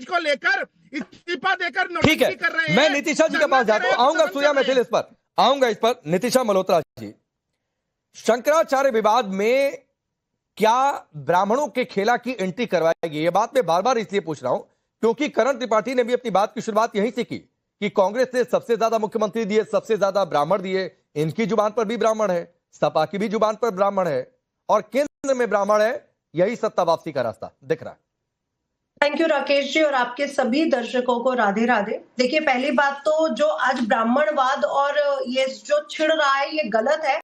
चीज को लेकर इस्तीफा देकर ठीक है, नोटिस कर रहे हैं। मैं नीतिशा जी के पास जाता हूं, आऊंगा सूर्या मैथिल इस पर आऊंगा, इस पर नीतिशा मल्होत्रा जी, शंकराचार्य विवाद में क्या ब्राह्मणों के खेला की एंट्री करवाएगी? ये बात मैं बार बार इसलिए पूछ रहा हूं क्योंकि करण त्रिपाठी ने भी अपनी बात की शुरुआत यहीं से की कि कांग्रेस ने सबसे ज्यादा मुख्यमंत्री दिए, सबसे ज्यादा ब्राह्मण दिए, इनकी जुबान पर भी ब्राह्मण है, सपा की भी जुबान पर ब्राह्मण है और केंद्र में ब्राह्मण है। यही सत्ता वापसी का रास्ता दिख रहा है। थैंक यू राकेश जी और आपके सभी दर्शकों को राधे राधे। देखिए, पहली बात तो जो आज ब्राह्मणवाद और ये जो छिड़ रहा है ये गलत है,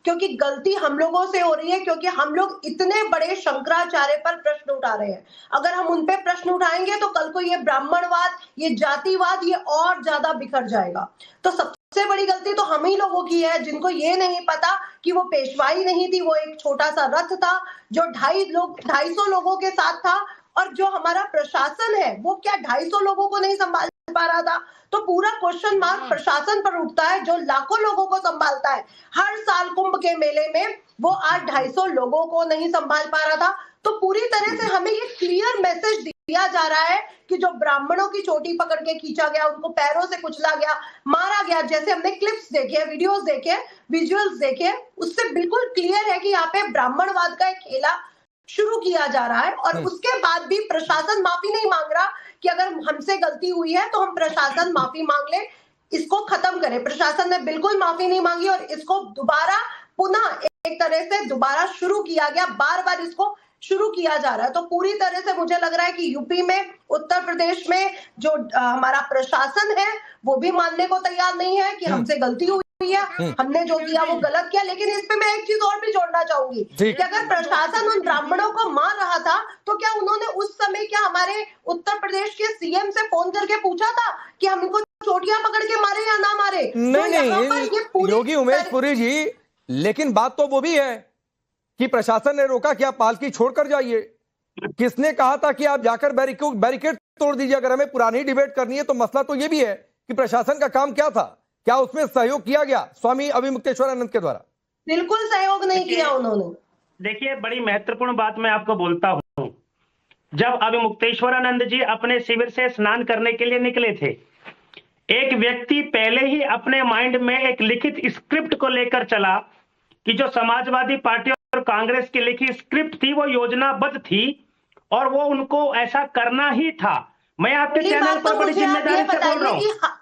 क्योंकि गलती हम लोगों से हो रही है, क्योंकि हम लोग इतने बड़े शंकराचार्य पर प्रश्न उठा रहे हैं। अगर हम उन पे प्रश्न उठाएंगे तो कल को ये ब्राह्मणवाद, ये जातिवाद, ये और ज्यादा बिखर जाएगा। तो सबसे बड़ी गलती तो हम ही लोगों की है, जिनको ये नहीं पता कि वो पेशवाई नहीं थी, वो एक छोटा सा रथ था जो 250 लोगों के साथ था, और जो हमारा प्रशासन है वो क्या 250 लोगों को नहीं संभाल पा रहा था। तो पूरा क्वेश्चन मार्क प्रशासन पर उठता है जो लाखों लोगों को संभालता है। हर साल कुंभ के मेले में वो आज 250 लोगों को नहीं संभाल पा रहा था। तो पूरी तरह से हमें ये क्लियर मैसेज दिया जा रहा है कि जो ब्राह्मणों की चोटी पकड़ के खींचा गया, उनको पैरों से कुचला गया, मारा गया, जैसे हमने क्लिप्स देखे, वीडियोस देखे, विजुअल्स देखे, उससे बिल्कुल क्लियर है कि यहाँ पे ब्राह्मणवाद का एक खेला शुरू किया जा रहा है। और उसके बाद भी प्रशासन माफी नहीं मांग रहा कि अगर हमसे गलती हुई है तो हम प्रशासन माफी मांग ले, इसको खत्म करें। प्रशासन ने बिल्कुल माफी नहीं मांगी और इसको दोबारा पुनः एक तरह से दोबारा शुरू किया गया, बार बार इसको शुरू किया जा रहा है। तो पूरी तरह से मुझे लग रहा है कि यूपी में, उत्तर प्रदेश में जो हमारा प्रशासन है वो भी मानने को तैयार नहीं है कि हमसे गलती हुई है, हमने जो किया वो गलत किया। लेकिन इस पे मैं एक चीज और भी जोड़ना चाहूंगी कि अगर प्रशासन उन ब्राह्मणों को मार रहा था तो क्या उन्होंने उस समय क्या हमारे उत्तर प्रदेश के सीएम से फोन करके पूछा था कि हम इनको चोटियां पकड़ के मारे या ना मारे? नहीं, योगी उमेश पुरी जी, लेकिन बात तो वो भी है कि प्रशासन ने रोका कि आप पालकी छोड़कर जाइए। किसने कहा था कि आप जाकर बैरिकेड तोड़ दीजिए? अगर हमें पुरानी डिबेट करनी है तो मसला तो ये भी है कि प्रशासन का काम क्या था, क्या उसमें सहयोग किया गया स्वामी अभिमुक्तेश्वरानंद के द्वारा? बिल्कुल सहयोग नहीं किया उन्होंने। देखिए, बड़ी महत्वपूर्ण बात मैं आपको बोलता हूं। जब अभिमुक्तेश्वरानंद जी अपने शिविर से स्नान करने के लिए निकले थे, एक व्यक्ति पहले ही अपने माइंड में एक लिखित स्क्रिप्ट को लेकर चला कि जो समाजवादी पार्टी और कांग्रेस की लिखी स्क्रिप्ट थी वो योजनाबद्ध थी और वो उनको ऐसा करना ही था। मैं आपके चैनल पर बड़ी जिम्मेदारी से बोल रहा हूँ।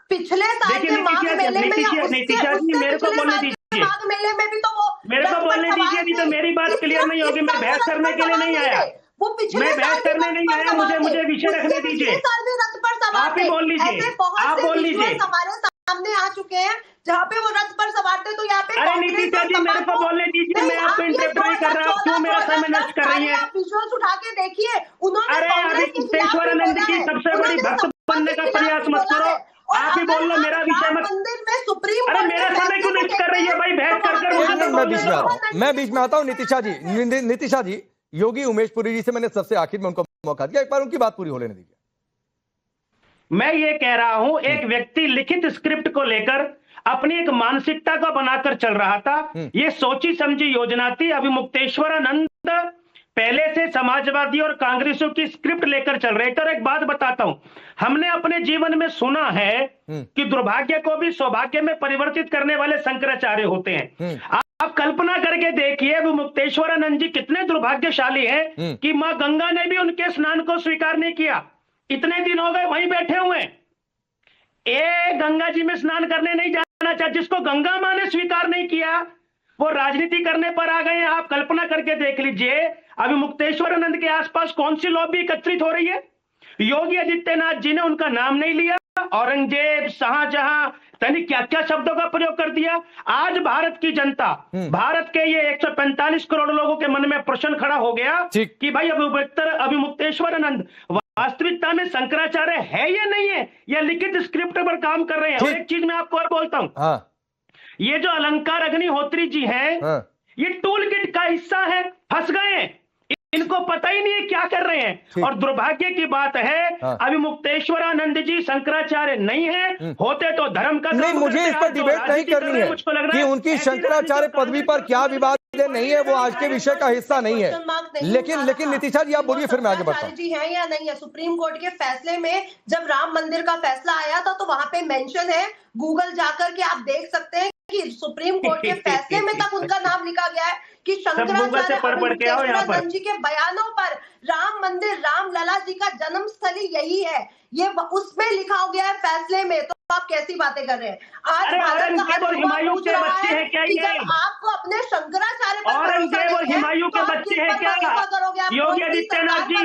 पिछले साल के माघ मेले में नीतिशा जी, मेरे को बोलने दीजिए, माघ मेले में भी तो वो मेरे को बोलने दीजिए, नहीं तो मेरी बात क्लियर नहीं होगी। मैं बहस करने के लिए नहीं आया, मैं बहस करने नहीं आया। मुझे विषय रखने दीजिए। आप ही बोल लीजिए, आप बोल लीजिए। हमारे सामने आ चुके हैं जहाँ पे वो रथ पर सवार थे। तो यहाँ पे अरे नीतिशा जी, मेरे को बोलने दीजिए, मैं आपको इंटरप्ट नहीं कर रहा। क्यों मेरा समय नष्ट कर रही है? विजुअल्स उठा के देखिए, उन्होंने अरे अभिमुक्तेश्वरानंद की सबसे बड़ी भक्त बनने का प्रयास मत करो। आप ही बोल लो, मेरा विषय मत। मंदिर में सुप्रीम, अरे मेरा समय क्यों नष्ट कर रही है भाई? बहस कर मैं बीच में आता हूँ। नीतिशा जी, योगी उमेश पुरी जी से मैंने सबसे आखिर में उनको मौका दिया, एक बार उनकी बात पूरी हो लेने दीजिए। मैं ये कह रहा हूं, एक व्यक्ति लिखित स्क्रिप्ट को लेकर अपनी एक मानसिकता को बनाकर चल रहा था। ये सोची समझी योजना थी। अभिमुक्तेश्वरानंद पहले से समाजवादी और कांग्रेसों की स्क्रिप्ट लेकर चल रहे थे। और एक बात बताता हूं, हमने अपने जीवन में सुना है कि दुर्भाग्य को भी सौभाग्य में परिवर्तित करने वाले शंकराचार्य होते हैं। आप कल्पना करके देखिए, अभिमुक्तेश्वरानंद जी कितने दुर्भाग्यशाली हैं कि मां गंगा ने भी उनके स्नान को स्वीकार नहीं किया। इतने दिन हो गए वहीं बैठे हुए, गंगा जी में स्नान करने नहीं जाना चाहते। जिसको गंगा मां ने स्वीकार नहीं किया वो राजनीति करने पर आ गए हैं। आप कल्पना करके देख लीजिए, अभिमुक्तेश्वरानंद के आसपास कौन सी लॉबी एकत्रित हो रही है। योगी आदित्यनाथ जी ने उनका नाम नहीं लिया, औरंगजेब, शाहजहां, यानी क्या क्या शब्दों का प्रयोग कर दिया। आज भारत की जनता, भारत के ये 145 करोड़ लोगों के मन में प्रश्न खड़ा हो गया कि भाई अभिमुक्तेश्वरानंद वास्तविकता में शंकराचार्य है या नहीं है, या लिखित स्क्रिप्ट पर काम कर रहे हैं। और एक चीज मैं आपको और बोलता हूं, ये जो अलंकार अग्निहोत्री जी हैं, ये टूल किट का हिस्सा है। फंस गए हैं, इनको पता ही नहीं है क्या कर रहे हैं। और दुर्भाग्य की बात है, अभिमुक्तेश्वरानंद जी शंकराचार्य नहीं है, होते तो धर्म का नहीं। मुझे इस पर डिबेट नहीं करनी है कि उनकी शंकराचार्य पदवी पर क्या विवाद लेन नहीं है, वो आज के विषय का हिस्सा नहीं है। लेकिन नितिशा जी आप बोलिए, फिर मैं आगे बढ़ता हूं। जी है या नहीं है? सुप्रीम कोर्ट के फैसले में जब राम मंदिर का फैसला आया था तो वहां पे मेंशन है, गूगल जाकर के आप देख सकते हैं कि सुप्रीम कोर्ट के फैसले में तक उनका नाम लिखा गया है कि शंकराचार्य जी के बयानों पर राम मंदिर, रामलला जी का जन्म स्थली यही है, ये उसमें लिखा हो गया है फैसले में। तो आप कैसी बातें कर रहे हैं? आज भारत का हर युवा पूछ रहा है कि जब आपको अपने शंकराचार्य पर औरंगजेब और हुमायूं के बच्चे हैं क्या? योगी आदित्यनाथ जी,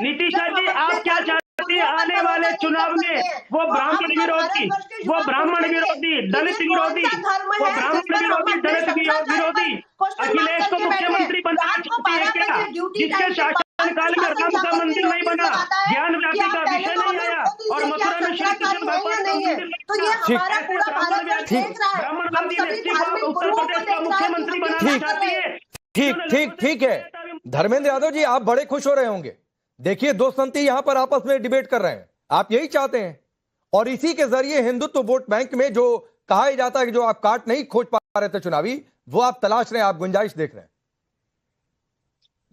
नीतीशा जी, आप क्या चाहते हैं आने वाले चुनाव में? वो ब्राह्मण विरोधी, वो ब्राह्मण विरोधी, दलित विरोधी, वो ब्राह्मण विरोधी, दलित विरोधी अखिलेश को मुख्यमंत्री बनाना चाहती है क्या? जिसके शासनकाल में राम का मंदिर नहीं बना, ज्ञान व्यापी का विषय नहीं आया और मथुरा में श्री कृष्ण भगवान का मंदिर उत्तर प्रदेश का मुख्यमंत्री बनाना चाहती है। ठीक है। धर्मेंद्र यादव जी, आप बड़े खुश हो रहे होंगे। देखिए, दो संती यहां पर आपस में डिबेट कर रहे हैं, आप यही चाहते हैं, और इसी के जरिए हिंदुत्व वोट बैंक में जो कहा जाता है कि जो आप काट नहीं खोज पा रहे थे चुनावी, वो आप तलाश रहे हैं, आप गुंजाइश देख रहे हैं।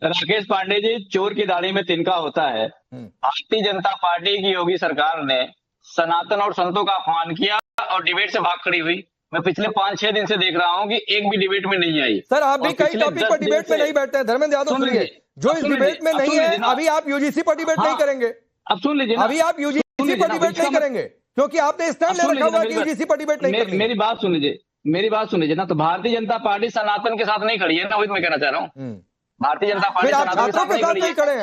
राकेश पांडे जी, चोर की दाढ़ी में तिनका होता है। भारतीय जनता पार्टी की योगी सरकार ने सनातन और संतों का अपमान किया और डिबेट से भाग खड़ी हुई। मैं पिछले 5-6 दिन से देख रहा हूं कि एक भी डिबेट में नहीं आई। सर, आप भी कई टॉपिक पर डिबेट में नहीं बैठते हैं। धर्मेंद्र यादव सुनिए, जो इस डिबेट में नहीं है, अभी आप यूजीसी पर डिबेट नहीं करेंगे। अब सुन लीजिए, अभी आप यूजीसी पर डिबेट नहीं करेंगे क्योंकि आपने स्टैंड ले रखा हुआ कि यूजीसी पर डिबेट नहीं करनी। मेरी बात सुन लीजिए ना। तो भारतीय जनता पार्टी सनातन के साथ नहीं खड़ी है ना, वही मैं कहना चाह रहा हूँ। भारतीय जनता पार्टी छात्रों के साथ नहीं खड़े हैं,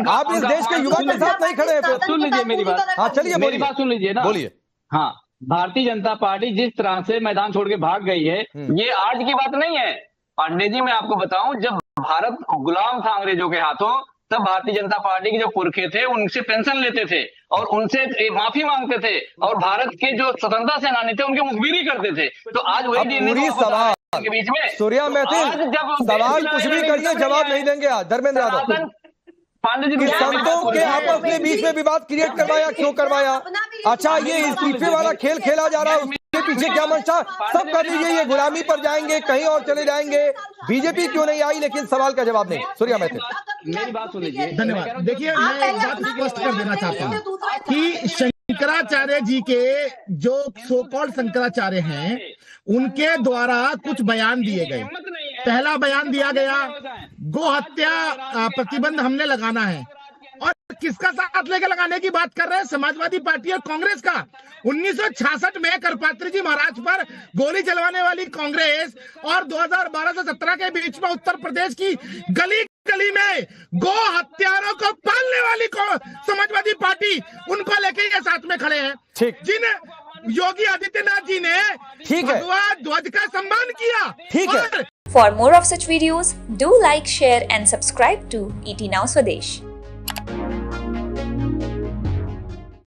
आप इस देश के युवा के साथ नहीं खड़े हैं। सुन लीजिए मेरी बात। हाँ, चलिए मेरी बात सुन लीजिए ना, बोलिए। हाँ, भारतीय जनता पार्टी जिस तरह से मैदान छोड़ के भाग गई है, ये आज की बात नहीं है। पांडे जी, मैं आपको बताऊं, जब भारत गुलाम था अंग्रेजों के हाथों, तब भारतीय जनता पार्टी के जो पुरखे थे उनसे पेंशन लेते थे और उनसे माफी मांगते थे, और भारत के जो स्वतंत्रता सेनानी थे उनके मुखबिरी करते थे। तो आज वही पूरी सवाल के बीच में सूर्या मैथिल सवाल कुछ भी करिए, जवाब नहीं देंगे आज धर्मेंद्र यादव। पांडे जी, संतों के आपस में बीच में विवाद क्रिएट करवाया, क्यों करवाया? अच्छा, ये इस्तीफे वाला खेल खेला जा रहा है, उसके पीछे क्या मंशा? सब कर लीजिए, ये गुलामी पर जाएंगे, कहीं और चले जाएंगे। बीजेपी क्यों नहीं आई, लेकिन सवाल का जवाब नहीं। सूर्या मैथिल, मेरी बात सुन लीजिए। धन्यवाद। देखिए, मैं एक बात स्पष्ट कर देना चाहता हूँ कि शंकराचार्य जी के जो सो कॉल्ड शंकराचार्य हैं, उनके द्वारा कुछ बयान दिए गए। पहला बयान दिया गया, गो हत्या प्रतिबंध हमने लगाना है, और किसका साथ लेके लगाने की बात कर रहे हैं? समाजवादी पार्टी और कांग्रेस का। 1966 में करपात्री जी महाराज पर गोली चलवाने वाली कांग्रेस और 2012 से 17 के बीच में उत्तर प्रदेश की गली गली में गो हत्यारों को पालने वाली समाजवादी पार्टी, उनको लेके ये साथ में खड़े हैं। जिन योगी आदित्यनाथ जी ने भगवा ध्वज का सम्मान किया। ठीक है। For more of such videos, do like, share and subscribe to ET Now Swadesh.